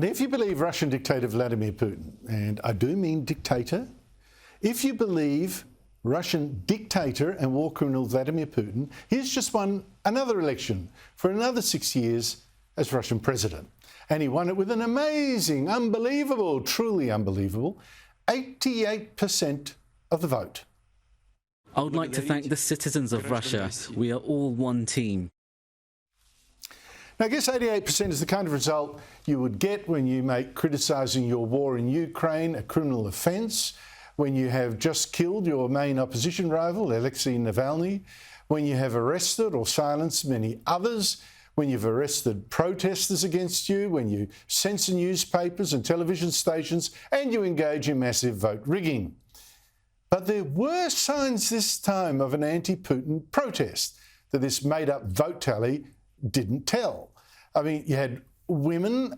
If you believe Russian dictator Vladimir Putin, and I do mean dictator, if you believe Russian dictator and war criminal Vladimir Putin, he's just won another election for another 6 years as Russian president. And he won it with an amazing, unbelievable, truly unbelievable 88% of the vote. I would like to thank the citizens of Russia. We are all one team. Now, I guess 88% is the kind of result you would get when you make criticising your war in Ukraine a criminal offence, when you have just killed your main opposition rival, Alexei Navalny, when you have arrested or silenced many others, when you've arrested protesters against you, when you censor newspapers and television stations, and you engage in massive vote rigging. But there were signs this time of an anti-Putin protest that this made-up vote tally didn't tell. I mean, you had women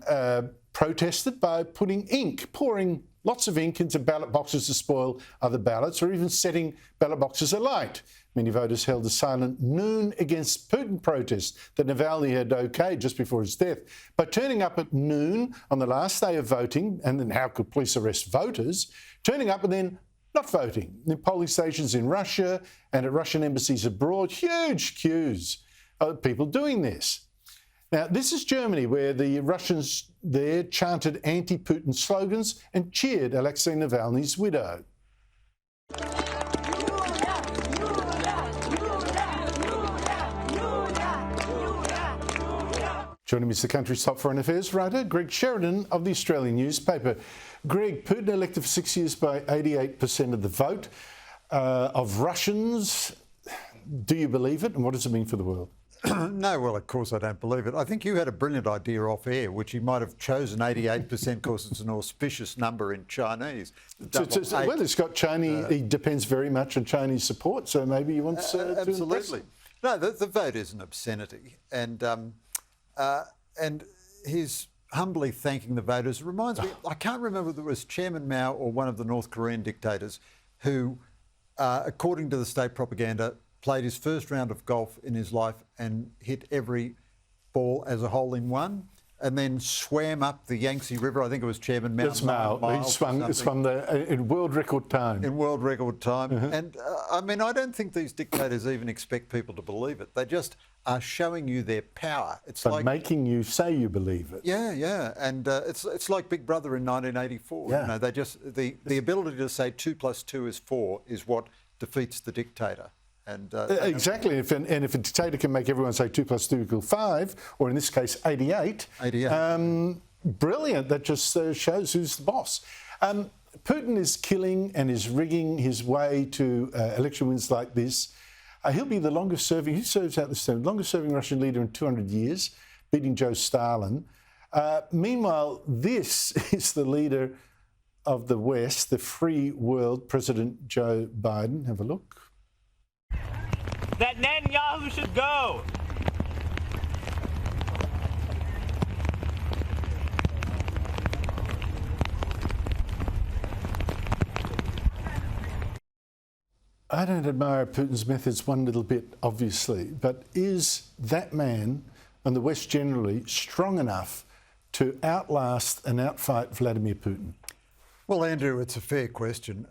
protested by pouring lots of ink into ballot boxes to spoil other ballots, or even setting ballot boxes alight. Many voters held a silent noon against Putin protest that Navalny had okayed just before his death. By turning up at noon on the last day of voting, and then how could police arrest voters, turning up and then not voting. In polling stations in Russia and at Russian embassies abroad, huge queues of people doing this. Now, this is Germany, where the Russians there chanted anti-Putin slogans and cheered Alexei Navalny's widow. Joining me is the country's top foreign affairs writer, Greg Sheridan of the Australian newspaper. Greg, Putin elected for 6 years by 88% of the vote of Russians. Do you believe it, and what does it mean for the world? No, well, of course I don't believe it. I think you had a brilliant idea off air, which he might have chosen 88% because it's an auspicious number in Chinese. Well, it's got Chinese, he depends very much on Chinese support, so maybe he wants to absolutely. No, the vote is an obscenity, and he's humbly thanking the voters. It reminds me, I can't remember whether it was Chairman Mao or one of the North Korean dictators who, according to the state propaganda, played his first round of golf in his life and hit every ball as a hole-in-one, and then swam up the Yangtze River. I think it was Chairman Mao. That's Mao. He swung in world record time. In world record time. And I mean, I don't think these dictators even expect people to believe it. They just are showing you their power. It's but like making you say you believe it. Yeah, yeah. And it's like Big Brother in 1984. Yeah. You know, they just the ability to say 2 + 2 is 4 is what defeats the dictator. And, exactly, and if a dictator can make everyone say 2 + 2 = 5, or in this case 88, brilliant. That just shows who's the boss. Putin is killing and is rigging his way to election wins like this. He'll be the longest serving, he serves out this term, longest serving Russian leader in 200 years, beating Joe Stalin. Meanwhile, this is the leader of the West, the free world, President Joe Biden. Have a look. That Netanyahu should go. I don't admire Putin's methods one little bit, obviously, but is that man, and the West generally, strong enough to outlast and outfight Vladimir Putin? Well, Andrew, it's a fair question.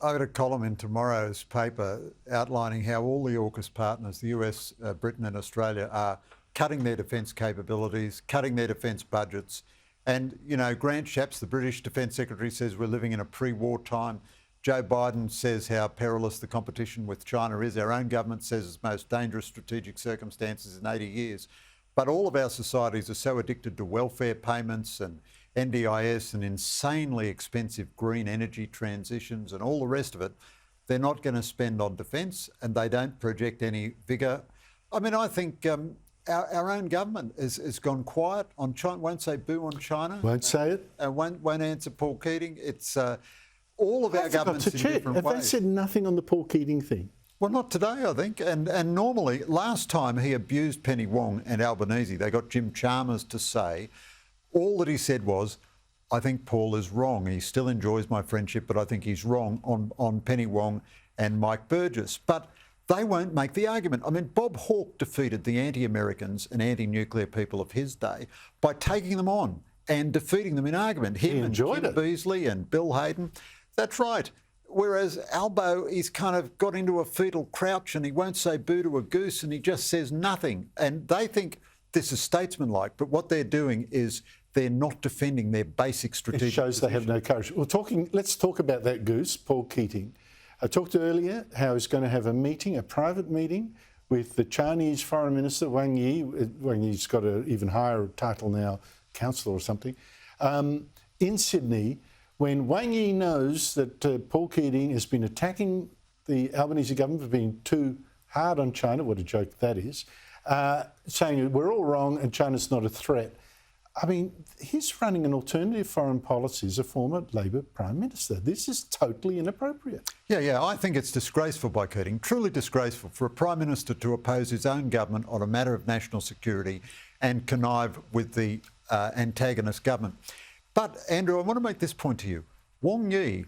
I got a column in tomorrow's paper outlining how all the AUKUS partners, the US, Britain and Australia, are cutting their defence capabilities, cutting their defence budgets. And, you know, Grant Shapps, the British Defence Secretary, says we're living in a pre-war time. Joe Biden says how perilous the competition with China is. Our own government says it's the most dangerous strategic circumstances in 80 years. But all of our societies are so addicted to welfare payments and NDIS and insanely expensive green energy transitions and all the rest of it, they're not going to spend on defence, and they don't project any vigour. I mean, I think our own government has gone quiet on China, won't say boo on China. Won't say it. Won't answer Paul Keating. It's all of our governments in different ways. Have they said nothing on the Paul Keating thing? Well, not today, I think. And normally, last time he abused Penny Wong and Albanese, they got Jim Chalmers to say, all that he said was, I think Paul is wrong. He still enjoys my friendship, but I think he's wrong on Penny Wong and Mike Burgess. But they won't make the argument. I mean, Bob Hawke defeated the anti-Americans and anti-nuclear people of his day by taking them on and defeating them in argument. Him and Jim Beazley and Bill Hayden. That's right. Whereas Albo, he's kind of got into a fetal crouch and he won't say boo to a goose and he just says nothing. And they think this is statesmanlike, but what they're doing is they're not defending their basic strategic It shows position. they have no courage. Let's talk about that goose, Paul Keating. I talked earlier how he's going to have a meeting, a private meeting, with the Chinese Foreign Minister, Wang Yi. Wang Yi's got an even higher title now, councillor or something, in Sydney, when Wang Yi knows that Paul Keating has been attacking the Albanese government for being too hard on China, what a joke that is, saying we're all wrong and China's not a threat. I mean, he's running an alternative foreign policy as a former Labor Prime Minister. This is totally inappropriate. Yeah, I think it's disgraceful by Keating, truly disgraceful for a Prime Minister to oppose his own government on a matter of national security and connive with the antagonist government. But, Andrew, I want to make this point to you. Wang Yi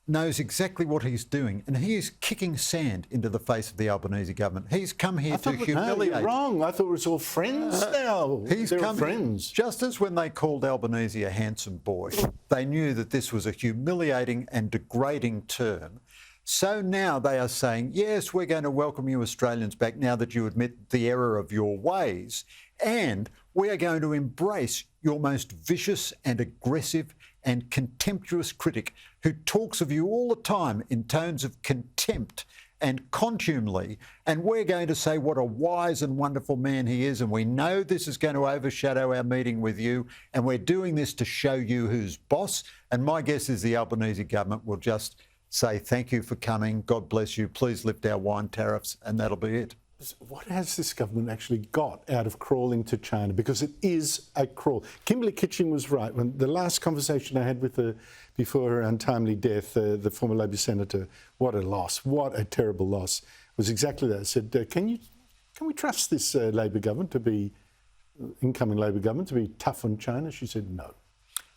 knows exactly what he's doing, and he is kicking sand into the face of the Albanese government. He's come here to humiliate. No, you're wrong. I thought it was all friends now. He's come friends. Just as when they called Albanese a handsome boy, they knew that this was a humiliating and degrading term. So now they are saying, yes, we're going to welcome you Australians back now that you admit the error of your ways, and we are going to embrace your most vicious and aggressive and contemptuous critic who talks of you all the time in tones of contempt and contumely, and we're going to say what a wise and wonderful man he is, and we know this is going to overshadow our meeting with you, and we're doing this to show you who's boss. And my guess is the Albanese government will just say thank you for coming, God bless you, please lift our wine tariffs, and that'll be it. What has this government actually got out of crawling to China? Because it is a crawl. Kimberley Kitching was right. When the last conversation I had with her before her untimely death, the former Labor senator, what a loss, what a terrible loss, was exactly that. I said, can we trust this Labor government to be, incoming Labor government, to be tough on China? She said no.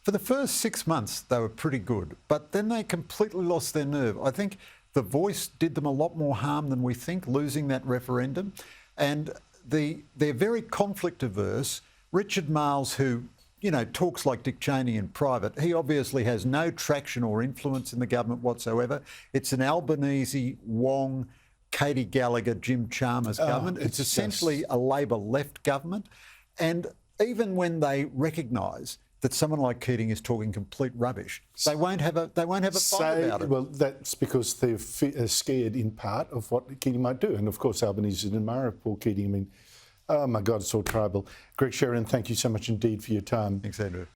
For the first 6 months, they were pretty good, but then they completely lost their nerve. I think the Voice did them a lot more harm than we think, losing that referendum. And they're very conflict averse. Richard Marles, who, talks like Dick Cheney in private, he obviously has no traction or influence in the government whatsoever. It's an Albanese, Wang, Katie Gallagher, Jim Chalmers government. It's essentially a Labor left government. And even when they recognise that someone like Keating is talking complete rubbish, they won't have a fight about it. Well, that's because they're scared in part of what Keating might do. And of course, Albanese is an admirer of Paul Keating. I mean, oh my God, it's all tribal. Greg Sheridan, thank you so much indeed for your time. Thanks, Andrew.